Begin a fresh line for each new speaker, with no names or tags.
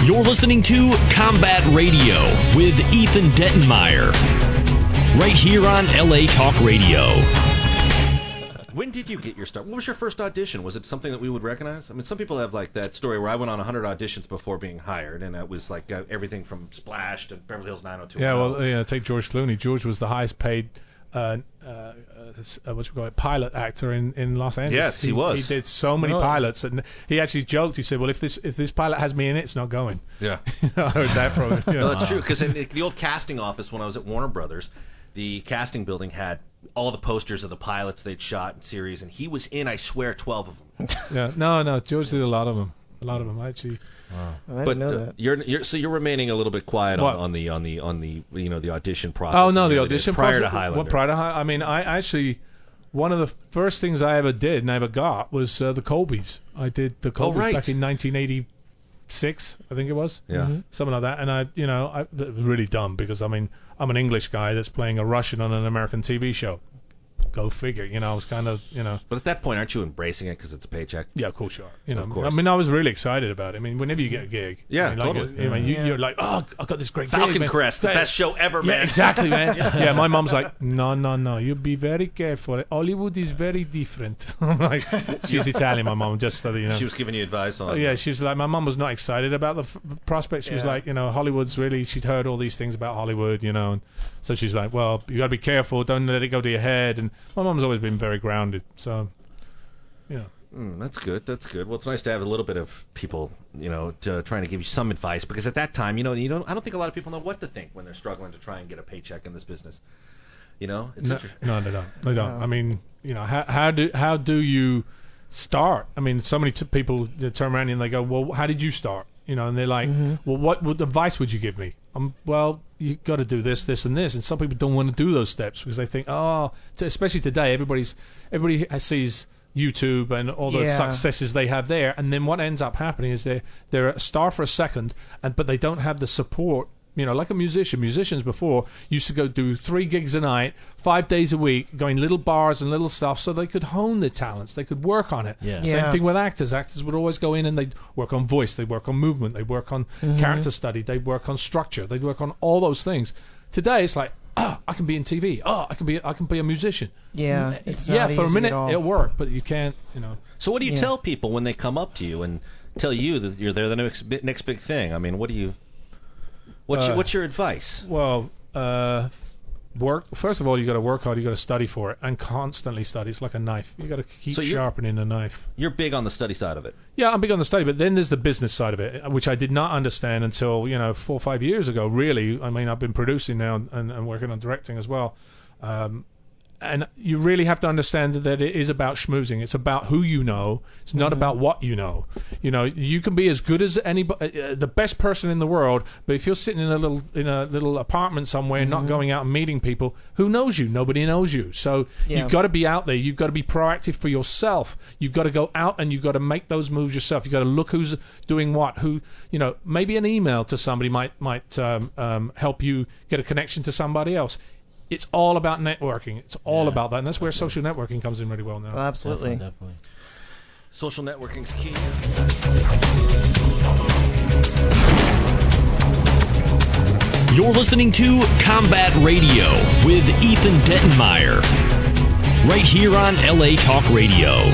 You're listening to Combat Radio with Ethan Dettenmeyer, right here on LA Talk Radio.
When did you get your start? What was your first audition? Was it something that we would recognize? I mean, some people have like that story where I went on 100 auditions before being hired, and it was like everything from Splash to Beverly Hills 90210.
Yeah, well, take George Clooney. George was the highest paid pilot actor in Los Angeles.
Yes, he was.
He did so many pilots, and he actually joked. He said, "Well, if this pilot has me in it, it's not going."
Yeah,
I heard that from him.
No, that's true. Because in the old casting office when I was at Warner Brothers, the casting building had all the posters of the pilots they'd shot in series, and he was in, I swear, 12 of them.
Yeah, no, George did a lot of them. Actually.
Wow.
But you're remaining a little bit quiet on the the audition process.
Oh no, the audition
prior
process,
to Highlander.
Well, prior to I mean, I actually, one of the first things I ever did and I ever got was the Colbys. I did the Colbys back in 1986, I think it was.
Yeah,
something like that. And I it was really dumb because I mean I'm an English guy that's playing a Russian on an American TV show. Go figure, I was kind of,
But at that point, aren't you embracing it because it's a paycheck?
Yeah, of course you are.
Of course.
I mean, I was really excited about it. I mean, whenever you get a gig,
yeah,
totally. You're like, oh, I got this great
Falcon
gig,
Crest, the best show ever, man.
Yeah, exactly, man. Yeah, my mom's like, no, you be very careful. Hollywood is very different. I'm like, she's Italian, my mom, just so that you know.
She was giving you advice on.
Oh, yeah, she was like, my mom was not excited about the prospect. She was like, Hollywood's really. She'd heard all these things about Hollywood, and so she's like, well, you got to be careful. Don't let it go to your head. And my mom's always been very grounded, so
that's good. Well, it's nice to have a little bit of people, trying to give you some advice, because at that time, I don't think a lot of people know what to think when they're struggling to try and get a paycheck in this business.
No, they don't. I mean, how do you start? I mean, so many people turn around and they go, well, how did you start? And they're like, well, what advice would you give me? Well, you got to do this, this, and this. And some people don't want to do those steps because they think, especially today, everybody sees YouTube and all the successes they have there. And then what ends up happening is they're a star for a second, but they don't have the support. Like a musician. Musicians before used to go do 3 gigs a night, 5 days a week, going little bars and little stuff so they could hone their talents. They could work on it.
Yeah.
Same thing with actors. Actors would always go in and they'd work on voice, they'd work on movement, they'd work on character study, they'd work on structure, they'd work on all those things. Today it's like, I can be in TV. I can be a musician.
Yeah, it's not
for a
easy
minute
at all.
it'll work, but you can't,
So what do you tell people when they come up to you and tell you that they're the next big thing? I mean, what do you... What's your advice?
Well, work. First of all, you got to work hard. You got to study for it and constantly study. It's like a knife. You got to keep sharpening the knife.
You're big on the study side of it.
Yeah, I'm big on the study, but then there's the business side of it, which I did not understand until 4 or 5 years ago. Really, I mean, I've been producing now and working on directing as well. And you really have to understand that it is about schmoozing. It's about who you know. It's not about what you know. You can be as good as anybody, the best person in the world, but if you're sitting in a little apartment somewhere, not going out and meeting people, who knows you? Nobody knows you. So you've got to be out there. You've got to be proactive for yourself. You've got to go out and you've got to make those moves yourself. You've got to look who's doing what. Maybe an email to somebody might help you get a connection to somebody else. It's all about networking. It's all about that, and that's where social networking comes in really well now.
Well, absolutely.
Definitely. Social networking's key.
You're listening to Combat Radio with Ethan Dettenmeyer, right here on LA Talk Radio.